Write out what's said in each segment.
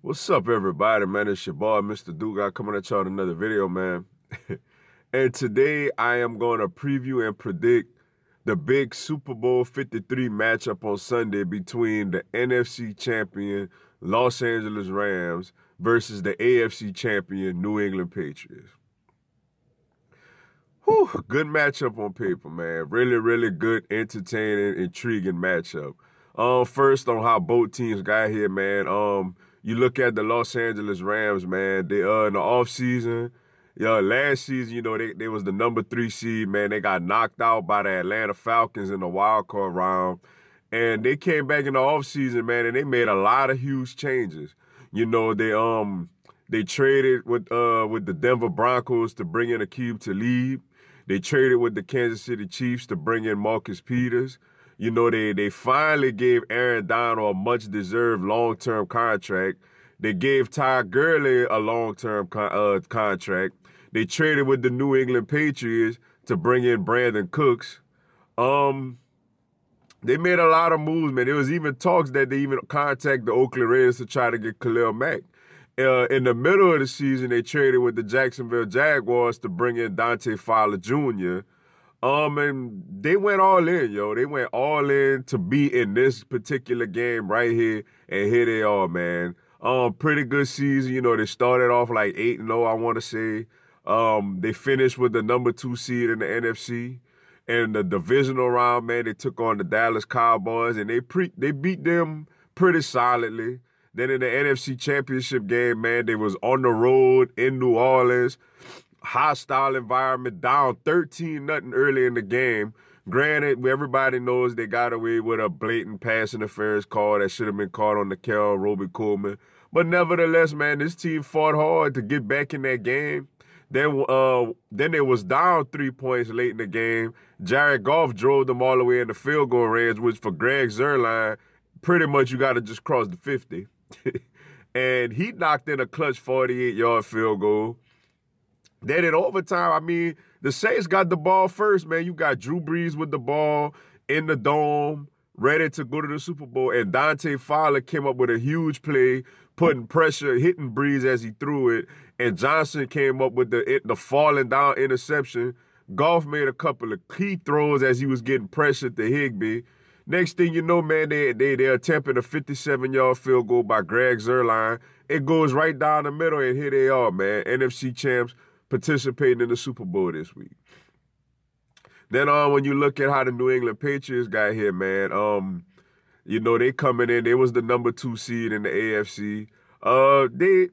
What's up, everybody, man? It's your boy, Mr. Duga, coming at y'all with another video, man. And today I am going to preview and predict the big Super Bowl 53 matchup on Sunday between the NFC champion Los Angeles Rams versus the AFC champion New England Patriots. Whew, good matchup on paper, man. Really, really good, entertaining, intriguing matchup. First on how both teams got here, man. You look at the Los Angeles Rams, man. They in the offseason, last season, they was the number 3 seed, man. They got knocked out by the Atlanta Falcons in the wild card round. And they came back in the offseason, man, and they made a lot of huge changes. They traded with the Denver Broncos to bring in Aqib Talib. They traded with the Kansas City Chiefs to bring in Marcus Peters. They finally gave Aaron Donald a much-deserved long-term contract. They gave Todd Gurley a long-term contract. They traded with the New England Patriots to bring in Brandon Cooks. They made a lot of moves, man. There was even talks that they even contact the Oakland Raiders to try to get Khalil Mack. In the middle of the season, they traded with the Jacksonville Jaguars to bring in Dante Fowler Jr., and they went all in, yo. They went all in to be in this particular game right here, and here they are, man. Pretty good season. They started off like 8-0, I want to say. They finished with the number 2 seed in the NFC. And the divisional round, man, they took on the Dallas Cowboys, and they beat them pretty solidly. Then in the NFC Championship game, man, they was on the road in New Orleans. Hostile environment, down 13-0 early in the game. Granted, everybody knows they got away with a blatant pass interference call that should have been called on the Kel Roby Coleman. But nevertheless, man, this team fought hard to get back in that game. Then they was down 3 points late in the game. Jared Goff drove them all the way in the field goal range, which for Greg Zuerlein, pretty much you got to just cross the 50. And he knocked in a clutch 48-yard field goal. Then in overtime, the Saints got the ball first, man. You got Drew Brees with the ball in the dome, ready to go to the Super Bowl. And Dante Fowler came up with a huge play, putting pressure, hitting Brees as he threw it. And Johnson came up with the falling down interception. Goff made a couple of key throws as he was getting pressured to Higbee. Next thing you know, man, they're attempting a 57-yard field goal by Greg Zuerlein. It goes right down the middle, and here they are, man. NFC champs participating in the Super Bowl this week. Then when you look at how the New England Patriots got here, man, they coming in. They was the number 2 seed in the AFC.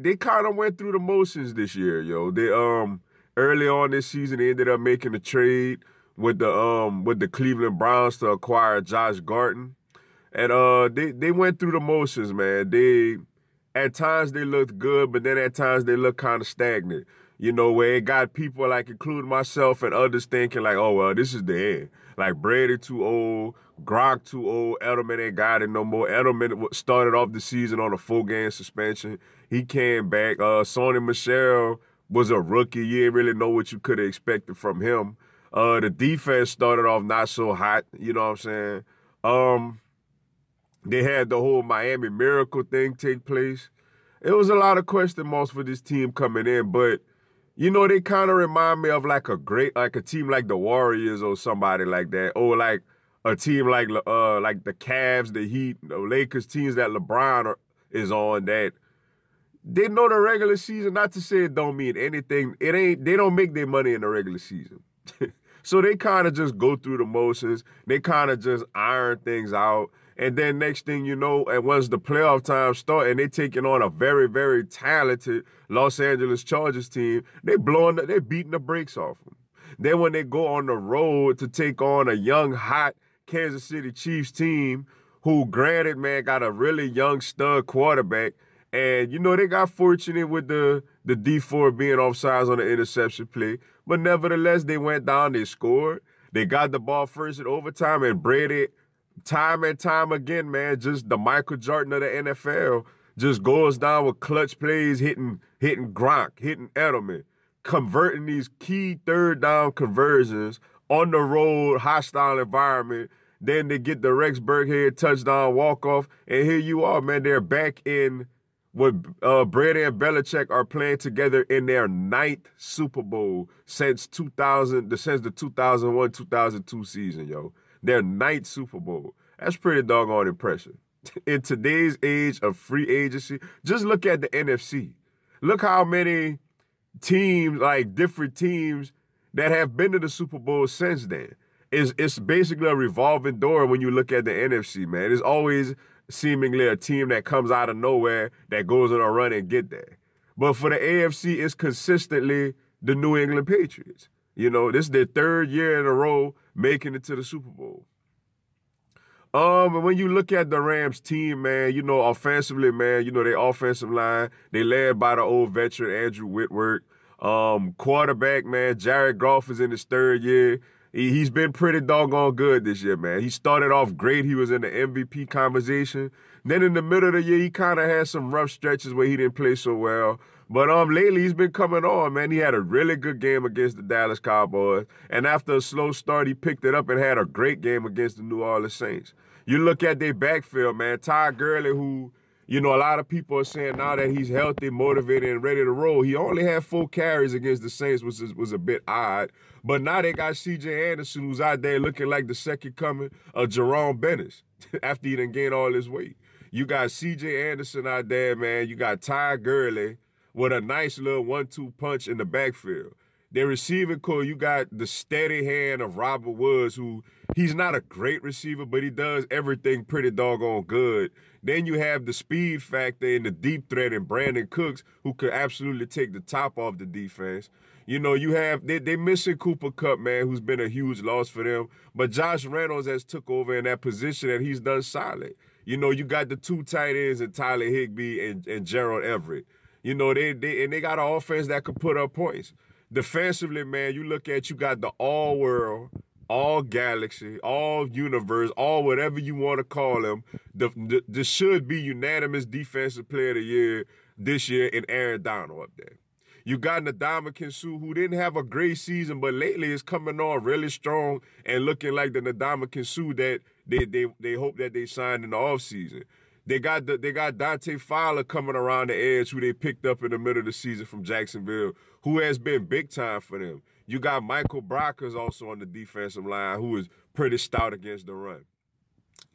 They kind of went through the motions this year, yo. They early on this season, they ended up making a trade with the Cleveland Browns to acquire Josh Gordon. And they went through the motions, man. At times they looked good, but then at times they looked kind of stagnant. Where it got people, like including myself and others, thinking like, oh, well, this is the end. Like Brady too old, Gronk too old, Edelman ain't got it no more. Edelman started off the season on a 4-game suspension. He came back. Sonny Michel was a rookie. You didn't really know what you could have expected from him. The defense started off not so hot, you know what I'm saying? They had the whole Miami Miracle thing take place. It was a lot of question marks for this team coming in, but they kind of remind me of like a team like the Warriors or somebody like that, or like a team like the Cavs, the Heat, the Lakers, teams that LeBron is on, that they know the regular season. Not to say it don't mean anything. They don't make their money in the regular season. So they kind of just go through the motions. They kind of just iron things out. And then next thing you know, and once the playoff time start and they taking on a very, very talented Los Angeles Chargers team, they beating the brakes off them. Then when they go on the road to take on a young, hot Kansas City Chiefs team, who granted, man, got a really young stud quarterback, and they got fortunate with the D4 being offsides on the interception play, but nevertheless, they went down, they scored, they got the ball first in overtime, and Brady, time and time again, man, just the Michael Jordan of the NFL, just goes down with clutch plays, hitting Gronk, hitting Edelman, converting these key third down conversions on the road, hostile environment. Then they get the Rex Burkhead touchdown walk-off, and here you are, man. They're back in what Brady and Belichick are playing together in their ninth Super Bowl since the 2001-2002 season, yo. Their ninth Super Bowl. That's pretty doggone impressive. In today's age of free agency, just look at the NFC. Look how many teams, like different teams, that have been to the Super Bowl since then. It's basically a revolving door when you look at the NFC, man. It's always seemingly a team that comes out of nowhere that goes on a run and get there. But for the AFC, it's consistently the New England Patriots. You know, this is their third year in a row making it to the Super Bowl. And when you look at the Rams team, man, you know, offensively, man, you know, their offensive line, they led by the old veteran Andrew Whitworth. Quarterback, man, Jared Goff is in his third year. He's been pretty doggone good this year, man. He started off great. He was in the MVP conversation. Then in the middle of the year, he kind of had some rough stretches where he didn't play so well. But lately, he's been coming on, man. He had a really good game against the Dallas Cowboys. And after a slow start, he picked it up and had a great game against the New Orleans Saints. You look at their backfield, man. Todd Gurley, who, you know, a lot of people are saying now that he's healthy, motivated, and ready to roll. He only had 4 carries against the Saints, which was a bit odd. But now they got C.J. Anderson, who's out there looking like the second coming of Jerome Bettis after he done gained all his weight. You got C.J. Anderson out there, man. You got Todd Gurley with a nice little 1-2 punch in the backfield. Their receiving core, you got the steady hand of Robert Woods, who he's not a great receiver, but he does everything pretty doggone good. Then you have the speed factor and the deep threat in Brandon Cooks, who could absolutely take the top off the defense. You know, you have, they missing Cooper Kupp, man, who's been a huge loss for them. But Josh Reynolds has took over in that position, and he's done solid. You know, you got the 2 tight ends in Tyler Higbee and Gerald Everett. You know, they got an offense that could put up points. Defensively, man, you got the all-world, all-galaxy, all-universe, all whatever you want to call them. This should be unanimous defensive player of the year this year in Aaron Donald up there. You got Ndamukong Suh, who didn't have a great season, but lately is coming on really strong and looking like the Ndamukong Suh that they hope that they signed in the offseason. They got Dante Fowler coming around the edge, who they picked up in the middle of the season from Jacksonville, who has been big time for them. You got Michael Brockers also on the defensive line, who is pretty stout against the run.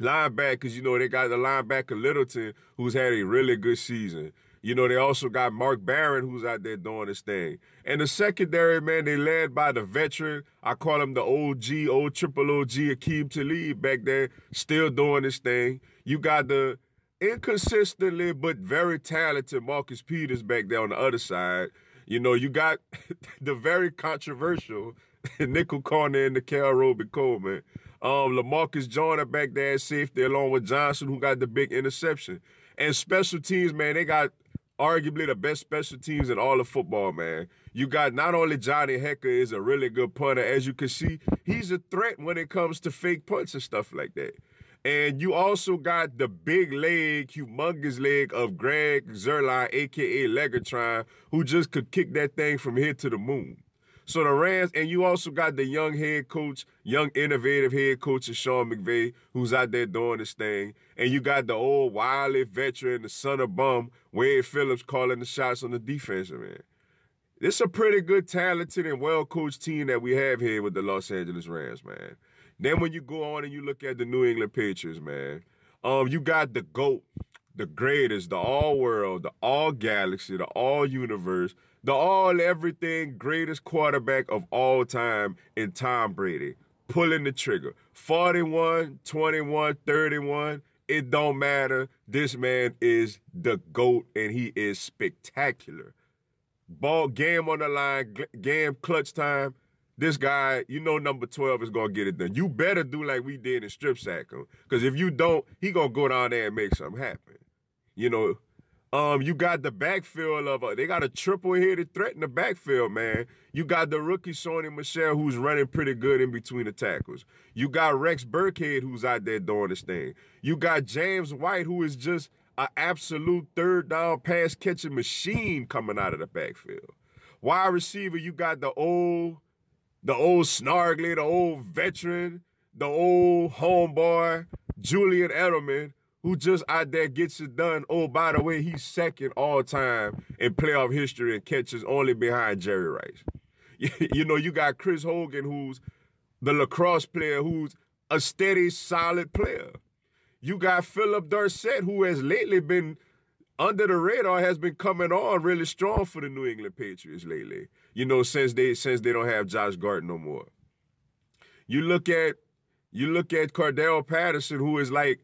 Linebackers, you know, they got the linebacker Littleton, who's had a really good season. You know, they also got Mark Barron, who's out there doing his thing. And the secondary, man, they led by the veteran. I call him the old triple OG Aqib Talib back there, still doing his thing. You got the inconsistently but very talented Marcus Peters back there on the other side. You know, you got the very controversial nickel corner in the Cal Roby Coleman. LaMarcus Joyner back there at safety along with Johnson, who got the big interception. And special teams, man, they got arguably the best special teams in all of football, man. You got not only Johnny Hecker is a really good punter. As you can see, he's a threat when it comes to fake punts and stuff like that. And you also got the big leg, humongous leg of Greg Zuerlein, a.k.a. Legatron, who just could kick that thing from here to the moon. So the Rams, and you also got the young head coach, young innovative head coach of Sean McVay, who's out there doing this thing. And you got the old wily veteran, the son of bum, Wade Phillips calling the shots on the defense, man. This is a pretty good, talented, and well-coached team that we have here with the Los Angeles Rams, man. Then when you go on and you look at the New England Patriots, man, you got the GOAT, the greatest, the all-world, the all-galaxy, the all-universe, the all-everything greatest quarterback of all time in Tom Brady, pulling the trigger. 41, 21, 31, it don't matter. This man is the GOAT, and he is spectacular. Ball game on the line, game clutch time. This guy, you know number 12 is going to get it done. You better do like we did and strip sack him. Because if you don't, he going to go down there and make something happen. You know, you got the backfield of, they got a triple-headed threat in the backfield, man. You got the rookie Sony Michel, who's running pretty good in between the tackles. You got Rex Burkhead, who's out there doing his thing. You got James White, who is just an absolute third-down pass-catching machine coming out of the backfield. Wide receiver, you got the old snargly, the old veteran, the old homeboy, Julien Edelman, who just out there gets it done. Oh, by the way, he's second all time in playoff history in catches, only behind Jerry Rice. You know, you got Chris Hogan, who's the lacrosse player, who's a steady, solid player. You got Philip Dorsett, who has lately been under the radar, has been coming on really strong for the New England Patriots lately. You know, since they don't have Josh Gart no more. You look at Cordell Patterson, who is like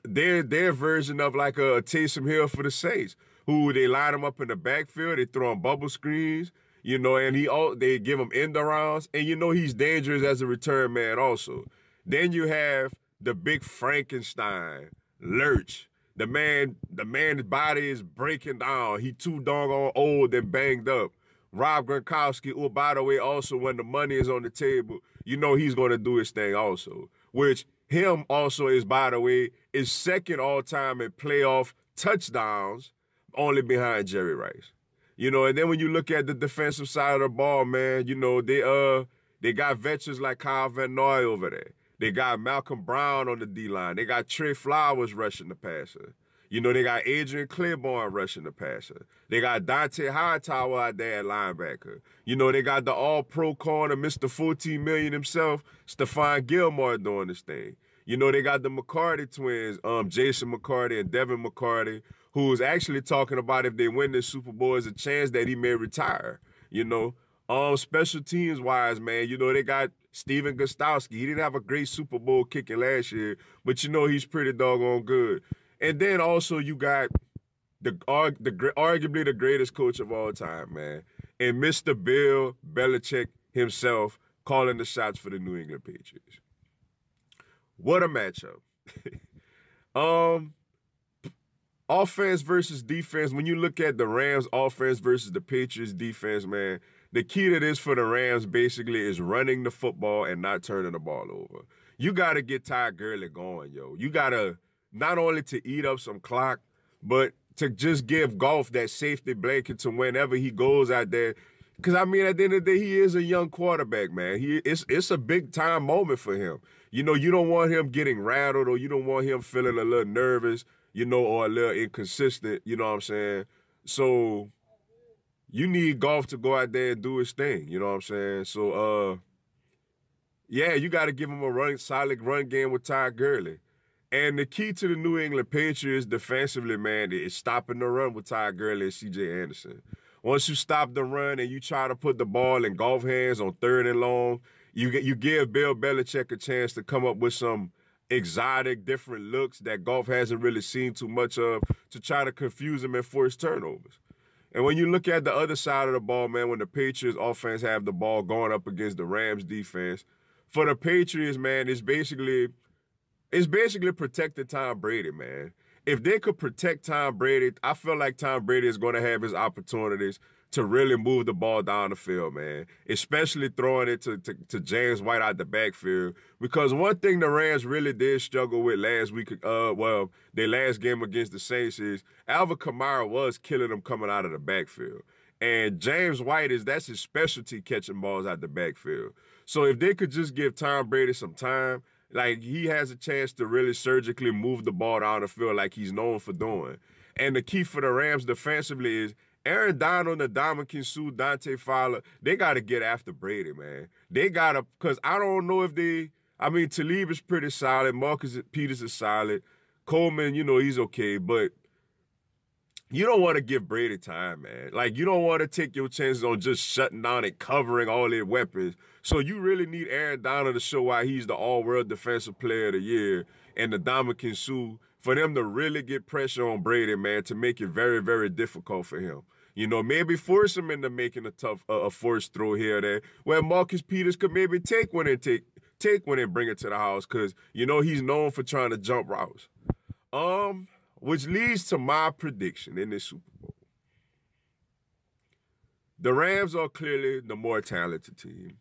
their version of like a Taysom Hill for the Saints, who they line him up in the backfield, they throw him bubble screens, you know, and they give him end arounds, and you know he's dangerous as a return man also. Then you have the big Frankenstein, Lurch. The man's body is breaking down. He too doggone old and banged up. Rob Gronkowski, oh, by the way, also when the money is on the table, you know he's going to do his thing also. Which him also is, by the way, is second all-time in playoff touchdowns, only behind Jerry Rice. You know, and then when you look at the defensive side of the ball, man, you know, they got veterans like Kyle Van Noy over there. They got Malcolm Brown on the D-line. They got Trey Flowers rushing the passer. You know, they got Adrian Claiborne rushing the passer. They got Dante Hightower out there at linebacker. You know, they got the all-pro corner, Mr. 14 million himself, Stephon Gilmore doing this thing. You know, they got the McCarty twins, Jason McCarty and Devin McCarty, who's actually talking about if they win this Super Bowl, there's a chance that he may retire, you know. Special teams-wise, man, you know, they got Steven Gostkowski. He didn't have a great Super Bowl kicking last year, but you know he's pretty doggone good. And then also you got arguably the greatest coach of all time, man, and Mr. Bill Belichick himself calling the shots for the New England Patriots. What a matchup. Offense versus defense. When you look at the Rams offense versus the Patriots defense, man, the key to this for the Rams basically is running the football and not turning the ball over. You got to get Todd Gurley going, yo. You got to not only to eat up some clock, but to just give Goff that safety blanket to whenever he goes out there. Because, I mean, at the end of the day, he is a young quarterback, man. It's a big-time moment for him. You know, you don't want him getting rattled or you don't want him feeling a little nervous, you know, or a little inconsistent, you know what I'm saying? So you need Goff to go out there and do his thing, you know what I'm saying? So, yeah, you got to give him a solid run game with Todd Gurley. And the key to the New England Patriots defensively, man, is stopping the run with Todd Gurley and C.J. Anderson. Once you stop the run and you try to put the ball in Goff hands on 3rd and long, you give Bill Belichick a chance to come up with some exotic, different looks that Goff hasn't really seen too much of to try to confuse him and force turnovers. And when you look at the other side of the ball, man, when the Patriots offense have the ball going up against the Rams defense, for the Patriots, man, it's basically protecting Tom Brady, man. If they could protect Tom Brady, I feel like Tom Brady is going to have his opportunities to really move the ball down the field, man, especially throwing it to James White out the backfield. Because one thing the Rams really did struggle with last week, their last game against the Saints is Alvin Kamara was killing them coming out of the backfield. And James White that's his specialty, catching balls out the backfield. So if they could just give Tom Brady some time, like he has a chance to really surgically move the ball down the field like he's known for doing. And the key for the Rams defensively is Aaron Donald, Ndamukong Suh, Dante Fowler, they got to get after Brady, man. They got to, because I don't know if Talib is pretty solid. Marcus Peters is solid. Coleman, you know, he's okay. But you don't want to give Brady time, man. Like, you don't want to take your chances on just shutting down and covering all their weapons. So you really need Aaron Donald to show why he's the all-world defensive player of the year and Ndamukong Suh for them to really get pressure on Brady, man, to make it very, very difficult for him. You know, maybe force him into making a forced throw here or there, where Marcus Peters could maybe take one and bring it to the house, because, you know, he's known for trying to jump routes. Which leads to my prediction in this Super Bowl. The Rams are clearly the more talented team.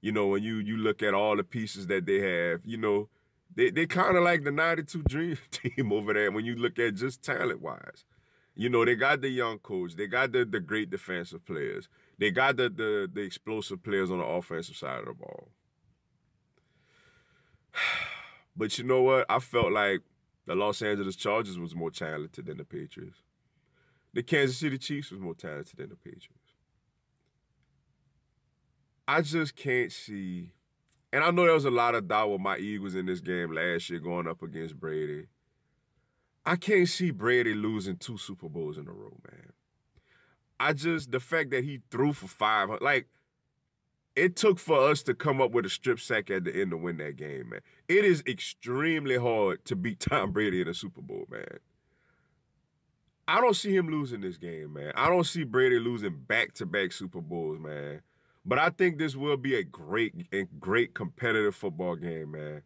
You know, when you look at all the pieces that they have, you know, they kind of like the 92 Dream Team over there when you look at just talent-wise. You know, they got the young coach. They got the great defensive players. They got the explosive players on the offensive side of the ball. But you know what? I felt like The Los Angeles Chargers was more talented than the Patriots. The Kansas City Chiefs was more talented than the Patriots. I just can't see, and I know there was a lot of doubt with my Eagles in this game last year going up against Brady. I can't see Brady losing 2 Super Bowls in a row, man. The fact that he threw for 500, like, it took for us to come up with a strip sack at the end to win that game, man. It is extremely hard to beat Tom Brady in a Super Bowl, man. I don't see him losing this game, man. I don't see Brady losing back-to-back Super Bowls, man. But I think this will be a great competitive football game, man.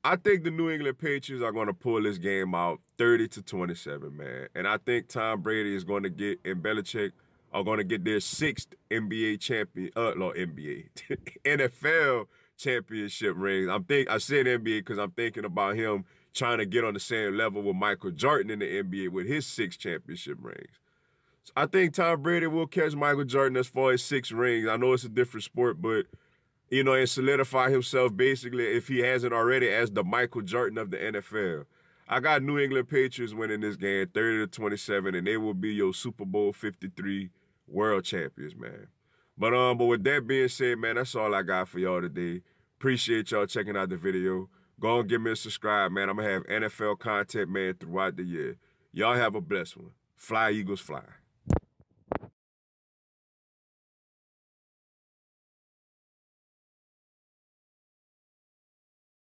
I think the New England Patriots are going to pull this game out 30-27, man. And I think Tom Brady is going to get, and Belichick are going to get their 6th NBA champion, NBA, NFL championship rings. I said NBA because I'm thinking about him trying to get on the same level with Michael Jordan in the NBA with his 6 championship rings. So I think Tom Brady will catch Michael Jordan as far as 6 rings. I know it's a different sport, but, you know, and solidify himself basically, if he hasn't already, as the Michael Jordan of the NFL. I got New England Patriots winning this game 30-27, and they will be your Super Bowl 53 world champions, man. But with that being said, man, that's all I got for y'all today. Appreciate y'all checking out the video. Go and give me a subscribe, man. I'm going to have NFL content, man, throughout the year. Y'all have a blessed one. Fly, Eagles, fly.